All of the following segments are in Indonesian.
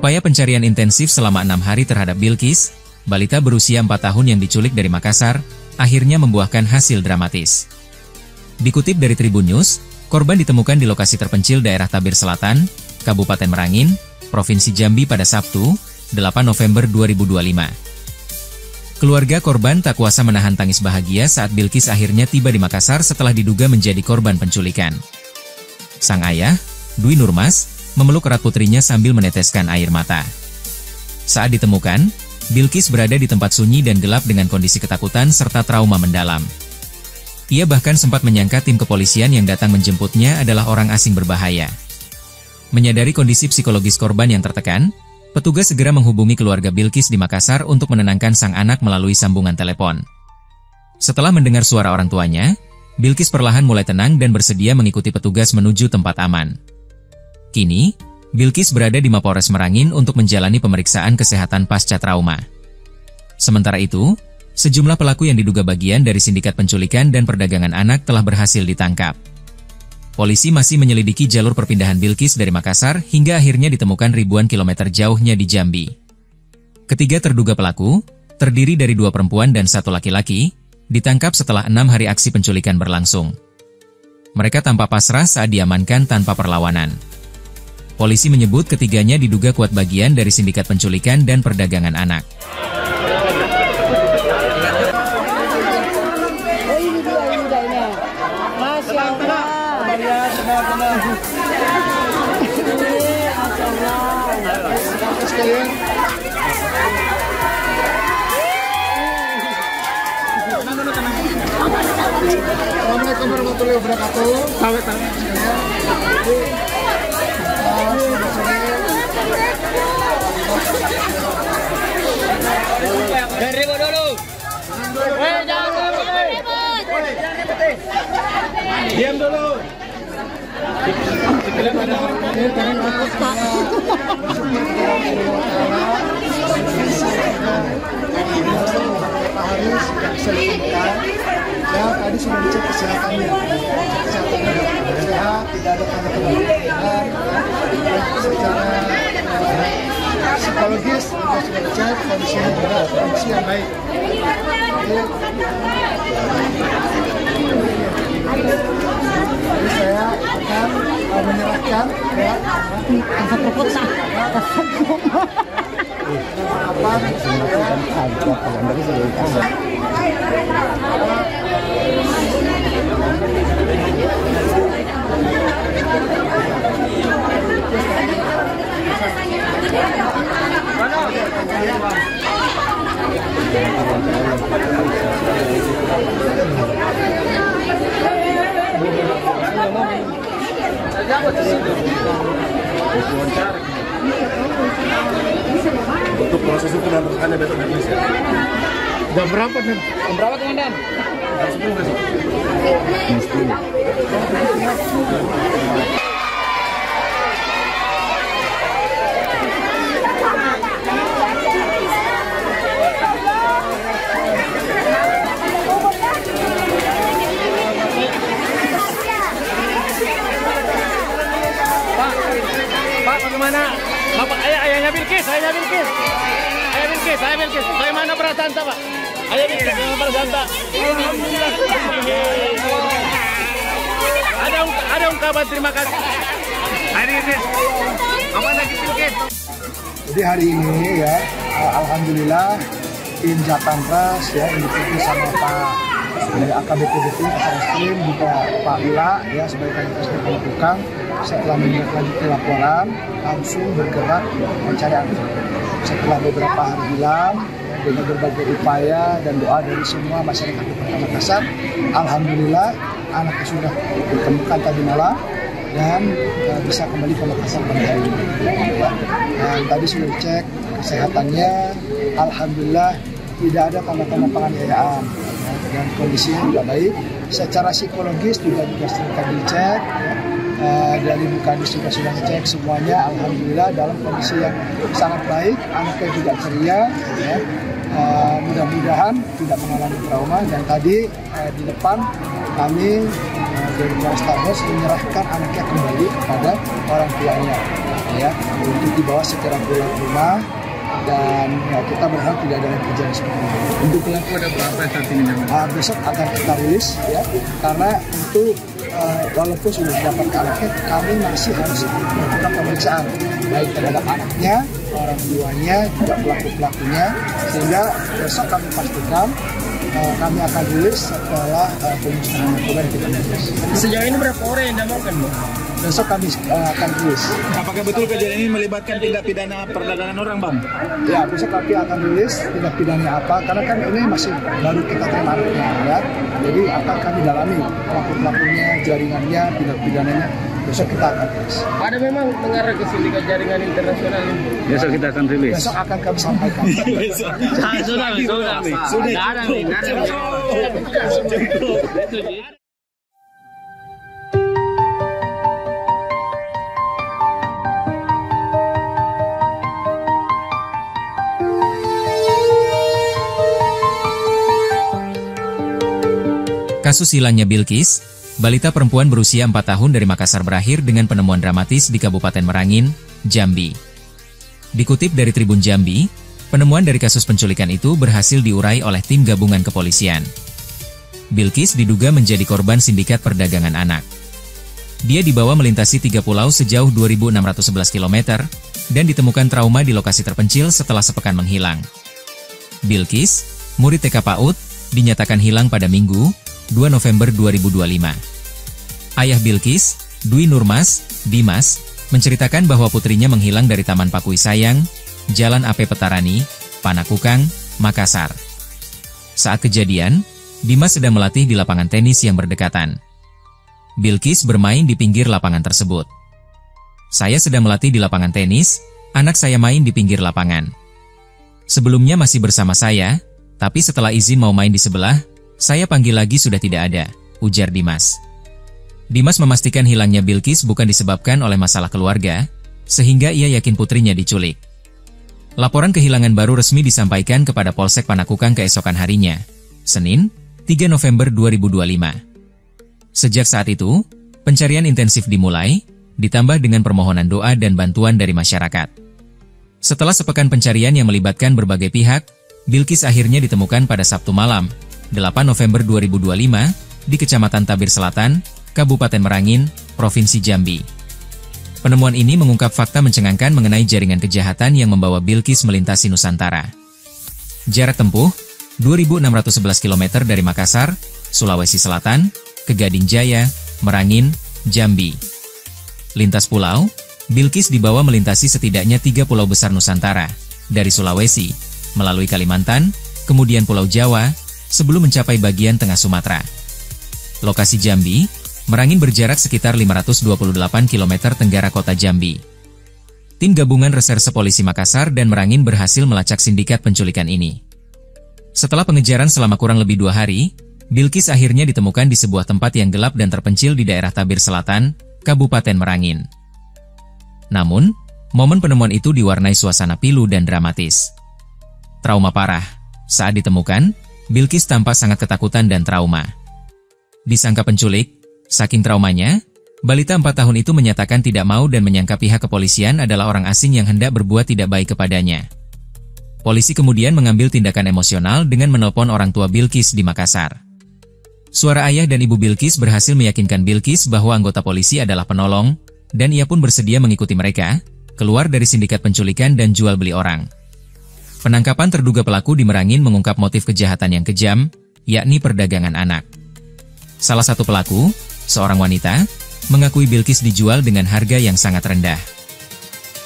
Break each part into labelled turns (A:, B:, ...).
A: Upaya pencarian intensif selama 6 hari terhadap Bilqis, balita berusia 4 tahun yang diculik dari Makassar, akhirnya membuahkan hasil dramatis. Dikutip dari Tribun News, korban ditemukan di lokasi terpencil daerah Tabir Selatan, Kabupaten Merangin, Provinsi Jambi pada Sabtu, 8 November 2025. Keluarga korban tak kuasa menahan tangis bahagia saat Bilqis akhirnya tiba di Makassar setelah diduga menjadi korban penculikan. Sang ayah, Dwi Nurmas, memeluk erat putrinya sambil meneteskan air mata. Saat ditemukan, Bilqis berada di tempat sunyi dan gelap dengan kondisi ketakutan serta trauma mendalam. Ia bahkan sempat menyangka tim kepolisian yang datang menjemputnya adalah orang asing berbahaya. Menyadari kondisi psikologis korban yang tertekan, petugas segera menghubungi keluarga Bilqis di Makassar untuk menenangkan sang anak melalui sambungan telepon. Setelah mendengar suara orang tuanya, Bilqis perlahan mulai tenang dan bersedia mengikuti petugas menuju tempat aman. Kini, Bilqis berada di Mapolres Merangin untuk menjalani pemeriksaan kesehatan pasca trauma. Sementara itu, sejumlah pelaku yang diduga bagian dari sindikat penculikan dan perdagangan anak telah berhasil ditangkap. Polisi masih menyelidiki jalur perpindahan Bilqis dari Makassar hingga akhirnya ditemukan ribuan kilometer jauhnya di Jambi. Ketiga terduga pelaku, terdiri dari 2 perempuan dan 1 laki-laki, ditangkap setelah 6 hari aksi penculikan berlangsung. Mereka tampak pasrah saat diamankan tanpa perlawanan. Polisi menyebut ketiganya diduga kuat bagian dari sindikat penculikan dan perdagangan anak.
B: Assalamualaikum warahmatullahi wabarakatuh.
C: Ribut dulu. Jangan ribut.
B: Diam dulu. Ya, tadi sudah dicek kesehatannya. Kesehatannya sehat, tidak ada tanda-tanda penyakit. Secara psikologis juga sudah dicek kondisinya juga kondisi yang baik. Jadi saya akan menyerahkan ya
D: untuk proses hukum dan tersangka besok di Indonesia.
B: Jam berapa nih?
C: Jam berapa, Komandan?
D: Jam 10 besok.
C: Pak, bagaimana? Bapak, ayahnya Bilqis. Bagaimana perasaan Pak? Ayah Bilqis, bagaimana perasaan Pak? Alhamdulillah. Ada ungkapan terima kasih. Hari ini, apa lagi Bilqis?
B: Jadi hari ini ya, alhamdulillah tim Jatantras ya, ini sama Pak AKBP Kasarreskrim juga Pak Wila ya sebagai Kanit melakukan setelah menindaklanjuti laporan langsung bergerak mencari anak. Setelah beberapa hari hilang dengan berbagai upaya dan doa dari semua masyarakat di Kota Makassar, alhamdulillah anaknya sudah ditemukan tadi malam dan bisa kembali ke Makassar pada hari ini. Dan tadi sudah dicek kesehatannya, alhamdulillah tidak ada tanda-tanda penganiayaan dan kondisinya juga baik. Secara psikologis juga sudah dicek. Dari Bukadis juga sudah ngecek semuanya, alhamdulillah dalam kondisi yang sangat baik, anaknya juga ceria ya. Mudah-mudahan tidak mengalami trauma. Dan tadi di depan kami dari Polrestabes menyerahkan anaknya kembali kepada orang tuanya. ya untuk dibawa secara pulang ke rumah, dan ya, kita berharap tidak ada lagi kejadian seperti ini.
C: Untuk pelaku ada berapa saat ini memang?
B: Besok akan kita rilis ya, karena untuk walaupun sudah didapatkan anaknya, kami masih harus melakukan pemeriksaan baik terhadap anaknya, orang tuanya, juga pelaku-pelakunya, sehingga besok kami pastikan kami akan rilis setelah pemusnahan narkoba yang kita rilis.
C: Sejauh ini berapa orang yang diamankan, Bu?
B: Besok kami akan rilis.
C: Apakah betul kejadian ini melibatkan tindak pidana perdagangan orang, Bang?
B: Ya, besok kami akan rilis tindak pidana apa, karena kan ini masih baru kita terima anaknya ya. Jadi akan kami dalami pelaku-pelakunya, jaringannya, tindak pidananya. Besok kita akan rilis.
C: Ada memang mengarah ke sindikat jaringan internasional ini. Besok kita akan rilis.
B: Besok akan kami sampaikan.
C: Sudah. Ada nih.
A: Kasus hilangnya Bilkis, balita perempuan berusia 4 tahun dari Makassar berakhir dengan penemuan dramatis di Kabupaten Merangin, Jambi. Dikutip dari Tribun Jambi, penemuan dari kasus penculikan itu berhasil diurai oleh tim gabungan kepolisian. Bilkis diduga menjadi korban sindikat perdagangan anak. Dia dibawa melintasi 3 pulau sejauh 2.611 km, dan ditemukan trauma di lokasi terpencil setelah sepekan menghilang. Bilkis, murid TK PAUD, dinyatakan hilang pada Minggu, 2 November 2025. Ayah Bilkis, Dwi Nurmas, Dimas, menceritakan bahwa putrinya menghilang dari Taman Pakui Sayang, Jalan AP Petarani, Panakukang, Makassar. Saat kejadian, Dimas sedang melatih di lapangan tenis yang berdekatan. Bilkis bermain di pinggir lapangan tersebut. Saya sedang melatih di lapangan tenis, anak saya main di pinggir lapangan. Sebelumnya masih bersama saya, tapi setelah izin mau main di sebelah, saya panggil lagi sudah tidak ada, ujar Dimas. Dimas memastikan hilangnya Bilkis bukan disebabkan oleh masalah keluarga, sehingga ia yakin putrinya diculik. Laporan kehilangan baru resmi disampaikan kepada Polsek Panakukang keesokan harinya, Senin, 3 November 2025. Sejak saat itu, pencarian intensif dimulai, ditambah dengan permohonan doa dan bantuan dari masyarakat. Setelah sepekan pencarian yang melibatkan berbagai pihak, Bilkis akhirnya ditemukan pada Sabtu malam, 8 November 2025, di Kecamatan Tabir Selatan, Kabupaten Merangin, Provinsi Jambi. Penemuan ini mengungkap fakta mencengangkan mengenai jaringan kejahatan yang membawa Bilkis melintasi Nusantara. Jarak tempuh, 2.611 km dari Makassar, Sulawesi Selatan, ke Gading Jaya, Merangin, Jambi. Lintas pulau, Bilkis dibawa melintasi setidaknya 3 pulau besar Nusantara, dari Sulawesi, melalui Kalimantan, kemudian Pulau Jawa, sebelum mencapai bagian tengah Sumatera. Lokasi Jambi, Merangin berjarak sekitar 528 km tenggara kota Jambi. Tim gabungan Reserse Polisi Makassar dan Merangin berhasil melacak sindikat penculikan ini. Setelah pengejaran selama kurang lebih 2 hari, Bilkis akhirnya ditemukan di sebuah tempat yang gelap dan terpencil di daerah Tabir Selatan, Kabupaten Merangin. Namun, momen penemuan itu diwarnai suasana pilu dan dramatis. Trauma parah. Saat ditemukan, Bilkis tampak sangat ketakutan dan trauma. Disangka penculik, saking traumanya, balita 4 tahun itu menyatakan tidak mau dan menyangka pihak kepolisian adalah orang asing yang hendak berbuat tidak baik kepadanya. Polisi kemudian mengambil tindakan emosional dengan menelpon orang tua Bilkis di Makassar. Suara ayah dan ibu Bilkis berhasil meyakinkan Bilkis bahwa anggota polisi adalah penolong, dan ia pun bersedia mengikuti mereka, keluar dari sindikat penculikan dan jual beli orang. Penangkapan terduga pelaku di Merangin mengungkap motif kejahatan yang kejam, yakni perdagangan anak. Salah satu pelaku, seorang wanita, mengakui Bilkis dijual dengan harga yang sangat rendah.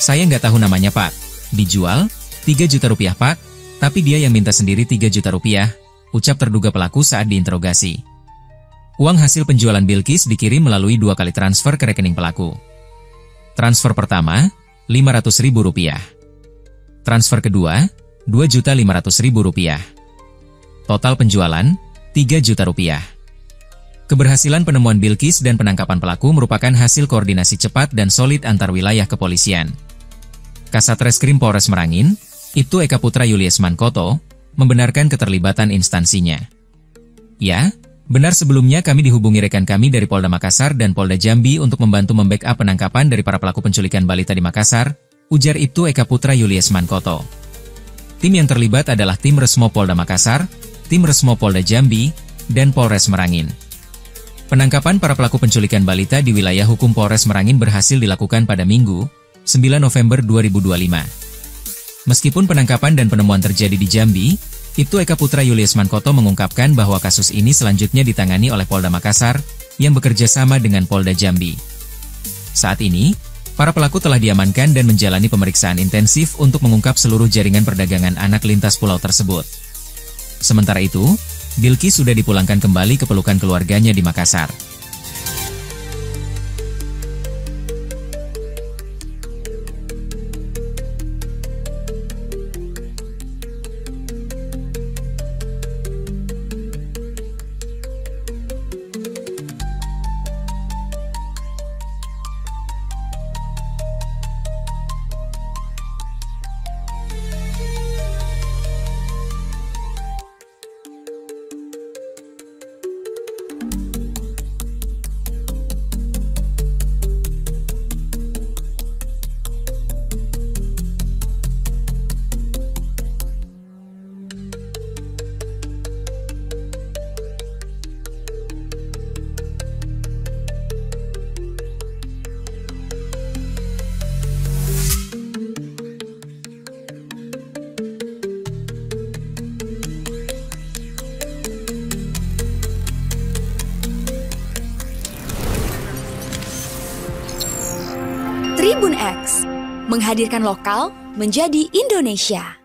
A: Saya nggak tahu namanya Pak. Dijual, 3 juta rupiah Pak, tapi dia yang minta sendiri 3 juta rupiah, ucap terduga pelaku saat diinterogasi. Uang hasil penjualan Bilkis dikirim melalui 2 kali transfer ke rekening pelaku. Transfer pertama, Rp500.000. Transfer kedua, Rp2.500.000. Total penjualan, Rp3 juta. Keberhasilan penemuan Bilkis dan penangkapan pelaku merupakan hasil koordinasi cepat dan solid antar wilayah kepolisian. Kasat Reskrim Polres Merangin, Ibtu Eka Putra Julius Mankoto, membenarkan keterlibatan instansinya. Ya, Benar, sebelumnya kami dihubungi rekan kami dari Polda Makassar dan Polda Jambi untuk membantu membackup penangkapan dari para pelaku penculikan balita di Makassar, ujar Ibtu Eka Putra Julius Mankoto. Tim yang terlibat adalah tim Resmo Polda Makassar, tim Resmo Polda Jambi, dan Polres Merangin. Penangkapan para pelaku penculikan balita di wilayah hukum Polres Merangin berhasil dilakukan pada Minggu, 9 November 2025. Meskipun penangkapan dan penemuan terjadi di Jambi, Ibtu Eka Putra Julius Mankoto mengungkapkan bahwa kasus ini selanjutnya ditangani oleh Polda Makassar yang bekerja sama dengan Polda Jambi. Saat ini, para pelaku telah diamankan dan menjalani pemeriksaan intensif untuk mengungkap seluruh jaringan perdagangan anak lintas pulau tersebut. Sementara itu, Bilqis sudah dipulangkan kembali ke pelukan keluarganya di Makassar.
E: Tribun X, menghadirkan lokal menjadi Indonesia.